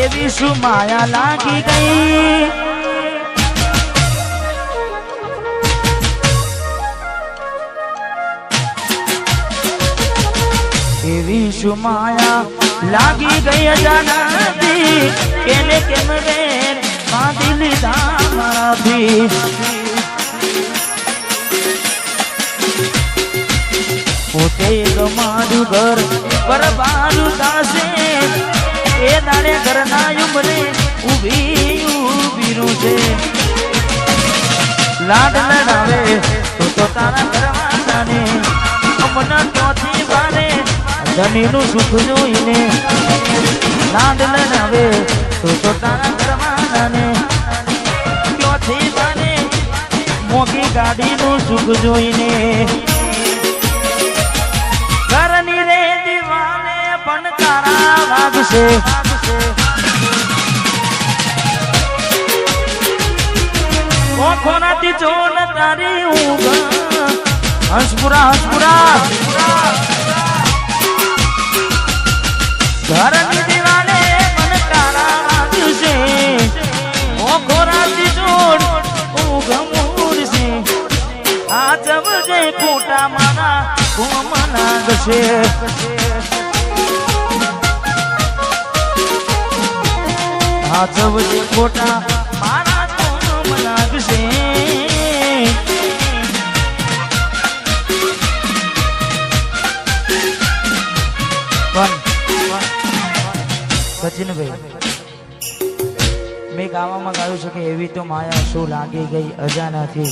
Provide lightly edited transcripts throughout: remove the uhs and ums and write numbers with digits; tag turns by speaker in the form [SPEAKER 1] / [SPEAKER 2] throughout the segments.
[SPEAKER 1] એવી શું માયા લાગી ગઈ એવી શું માયા લાગી ગઈ અજાણતી કેને કેમ વેર બાંધી લીધા મારાથી પોતે ગમાડું ઘર બરબારું થાશે એ દાડે ઘરના ઉમરે ઊભી છે લાડ લડાવે તો તારા ઘરવાળાને અમના ચોથી વારે ધનીનું સુખ જોઈને લાડ લડાવે તો તારા ઘરવાળાને ચોથી વારે મોટી ગાડીનું સુખ જોઈને ઘરની રે દીવાને પણ તારા વાગશે ઓખોનાથી જોન તારી ઊંઘ હંસપુરા ઘરની દીવાને પણ તારા વાગશે ઓખોનાથી જોન ઊંઘ મૂડશે આ જવજે ખોટા મારા કોમ લાગશે આ જવજે ખોટા મારા કોમ લાગશે સચિનભાઈ મેં ગાવામાં ગાયું છે કે એવી તો માયા શું લાગી ગઈ અજાણાથી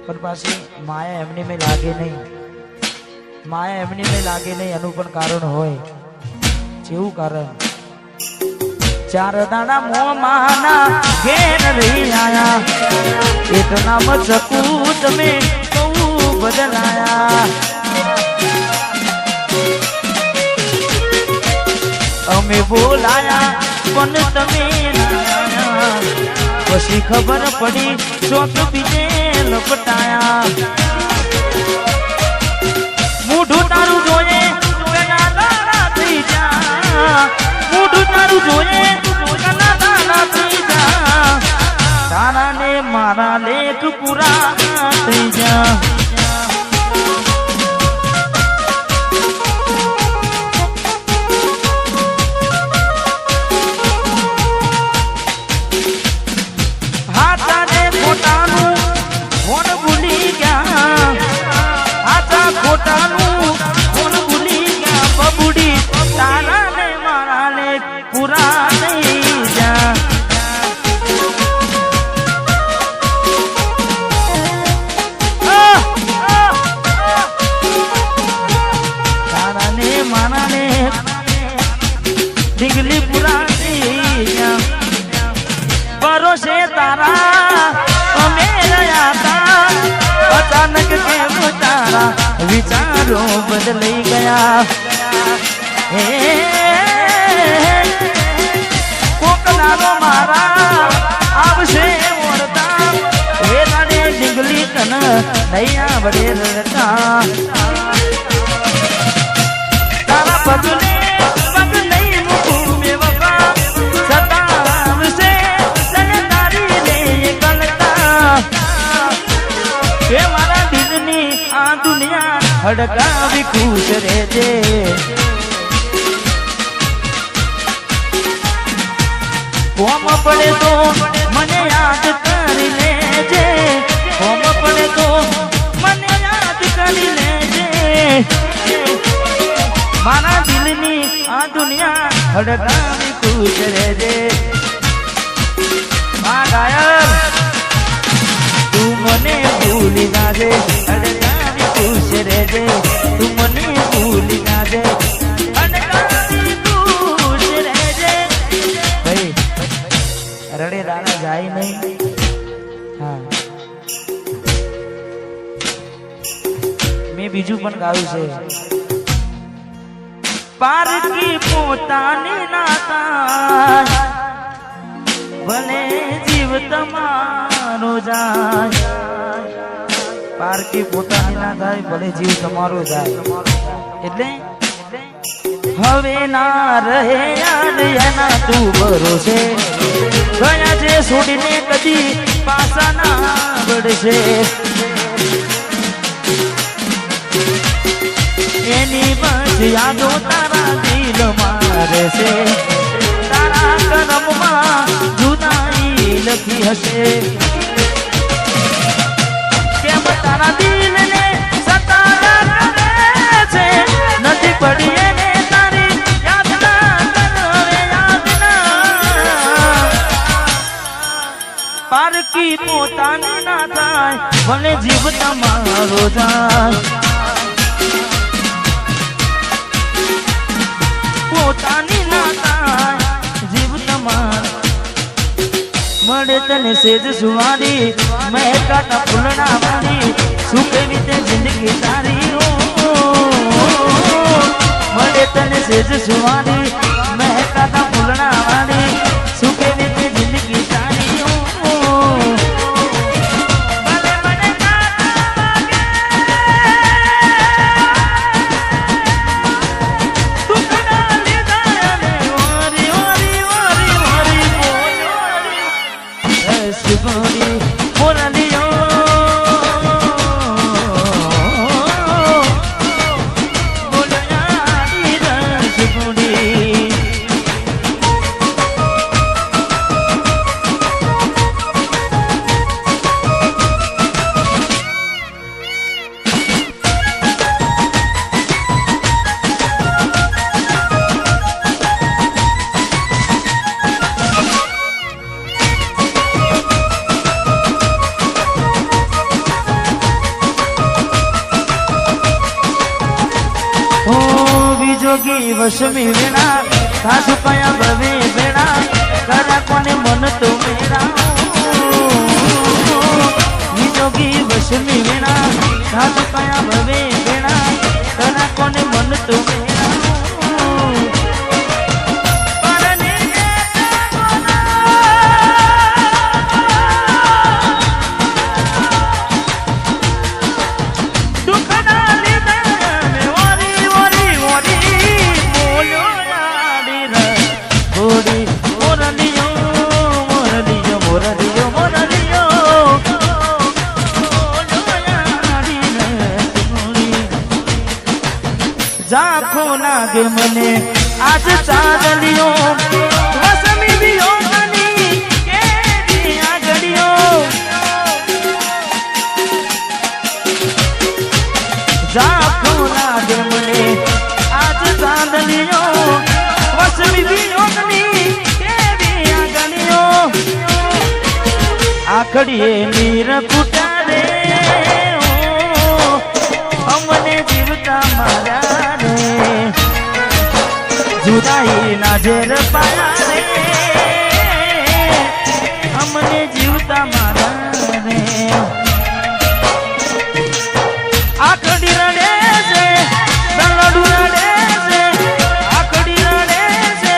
[SPEAKER 1] પણ પાછી માયા એમની મેં લાગે નહીં માયા એમની મેં લાગે નહીં એનું પણ કારણ હોય જેવું કારણ ચાર દાડા મોમાના ઘેર રહી આયા એટલા મચકું તમે બહુ બદલાયા અમે બોલાયા પણ તમે પછી ખબર પડી ચોક બીજે લપટાયા મૂઢું તારું જોઈએ કના દાડા થઈ જા મૂઢું તારું જોઈએ કના દાડા થઈ જા તારા ને મારા લેખ પૂરા થઈ જા ભરોસે તારા અમે રહ્યા તા અચાનક કેમ તારા વિચારો બદલાઈ ગયા હે કોકલાલો મારા આવશે ઓળતા હે તારે ડીંગલી તન નૈયા વડે રડતા તારા પગલે હડકાવી ખુશ રહેજે કોમ પડે તો મને યાદ કરી લેજે કોમ પડે તો મને યાદ કરી લેજે મારા દિલની આ દુનિયા હડકાવી ખુશ રહેજે આ ગાયબ તું મને ભૂલી નાજે હડકાવી ખુશ રહેજે તું મને ભૂલી નાજે હડકાવી ખુશ રહેજે ભાઈ રડે રાણા જાય નહીં હા મેં બીજું પણ ગાયું છે પારકી પોતાની નાતા ભલે જીવ તમારો જાય પારકી પોતાની ના થાય ભલે જીવ તમારો જાય એટલે હવે ના રહે યાદ એના તું ભરોસે ગયા છે છોડીને કદી પાછા ના વળશે એની બસ યાદો તારા દિલ મારે છે તારા કરમમાં જુદાઈ લખી હશે કેમ તારા દિલને સતારા કરે છે નથી પડી એને તારી યાદ ના કરે યાદ ના પારકી પોતાની ના થાય ભલે જીવ તમારો જાય પોતાની ના થાય જીવ તમારો મળે તને સેજ સુવારી મહેકાતા ફૂલના વાળી શું કેવી તે જિંદગી તારી મળે તને સેજ સુવારી મહેકાતા ફૂલના વાળી શું કેવી તે જિંદગી તારી જોગી વસમી વેણા સાસુ કયા ભવે વેણા કરા કોને મન તો મેરા જોગી વસમી વેણા સાસુ કયા ભવે વેણા કરા કોને મન તો મેરા ઝાંખો લાગે મને આજ ચાંદલિયો વસમી વિયોગની કેવી આગળિયો ઝાંખો લાગે મને આજ ચાંદલિયો વસમી વિયોગની કેવી આગળિયો આખડીએ નીર ફૂટાડે અમને જીવતા મારા जुदाई ना जेर पाया रे हमने जीवता मारा रे आखड़ी रड़े से दलडू रड़े से आखड़ी रड़े से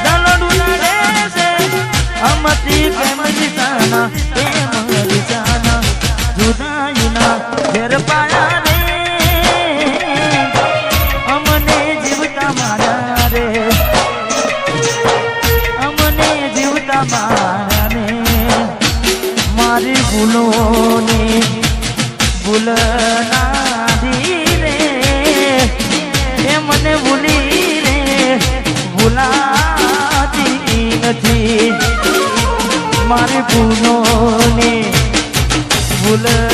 [SPEAKER 1] दलडू रड़े से हमती प्रेम जिताना जुदाई ना जेर पाया रे हमने जीवता मारा अमने जीवता माने मारी भूलो ने भूलना धीरे हे मने भूली रे भूलाती नहीं मारी भूलो ने भूलना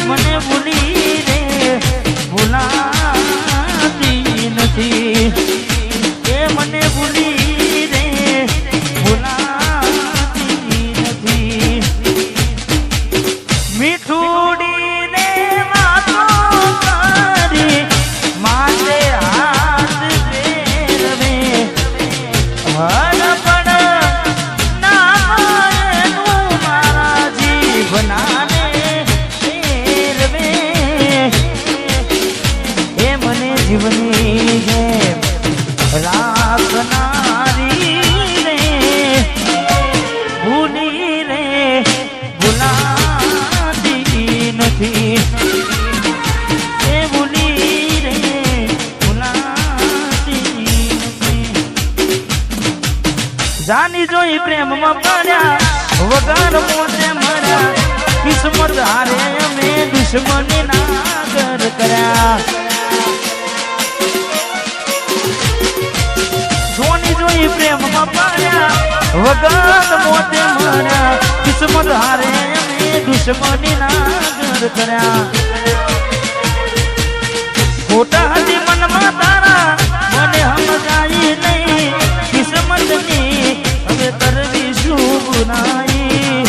[SPEAKER 1] મને ભૂલી રે ભૂલાતી નથી મીઠુડી ને વાતો કરી માથે હાથ ફેરવે જોઈ પ્રેમમાં પડ્યા વગર મોતે મર્યા કિસ્મત હારે અમે દુશ્મની નાગર કર્યા જોની જોઈ પ્રેમમાં પડ્યા વગર મોતે મર્યા કિસ્મત હારે અમે દુશ્મની નાગર કર્યા ખોટા હતી મનમાં તારા મને સમજાઈ નહીં કિસ્મતની હવે કરવી શું ગુનાઈ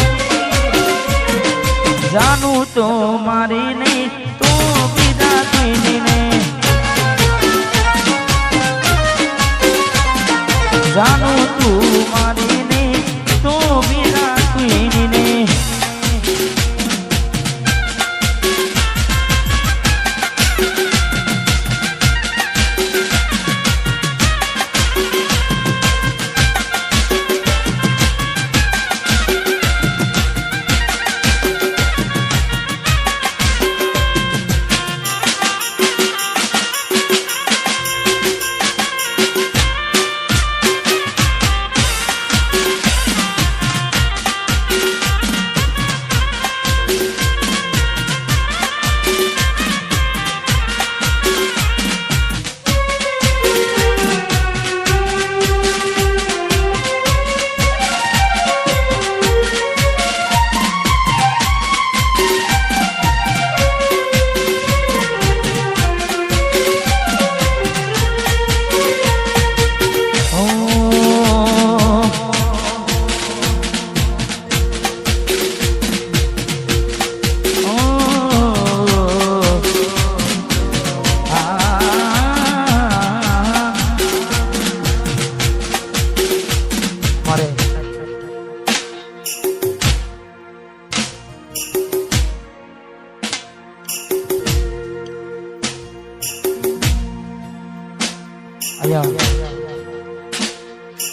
[SPEAKER 1] જાનું તો મારી નહીં તો બીજા કોઈની નહીં જાનું તું મારી નહીં તો બીજા કોઈની નહીં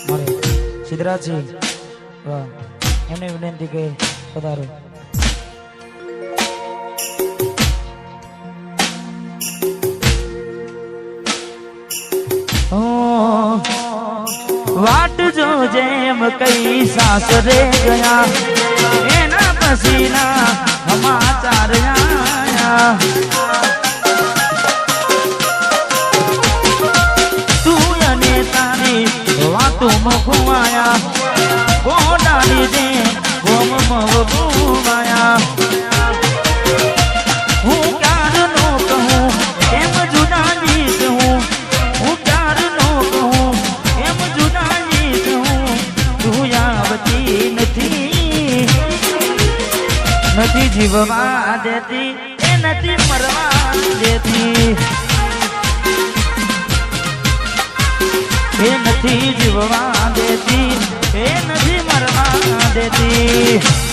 [SPEAKER 1] મારે સિદ્ધરાજજી એમને વિનંતી કે પધારો વાટ જો જેમ કઈ સાસરે ગયા એના પસીના સમાચાર આયા तुम घुमाया वो डाली दे घूम घुमाया हूँ प्यार नो कहूँ एम जुदा जीत हूँ हूँ प्यार नो कहूँ एम जुदा जीत हूँ तू आवती નથી નથી જીવવા દેતી એ નથી મરવા દેતી એ નથી જીવવા દેતી એ નથી મરવા દેતી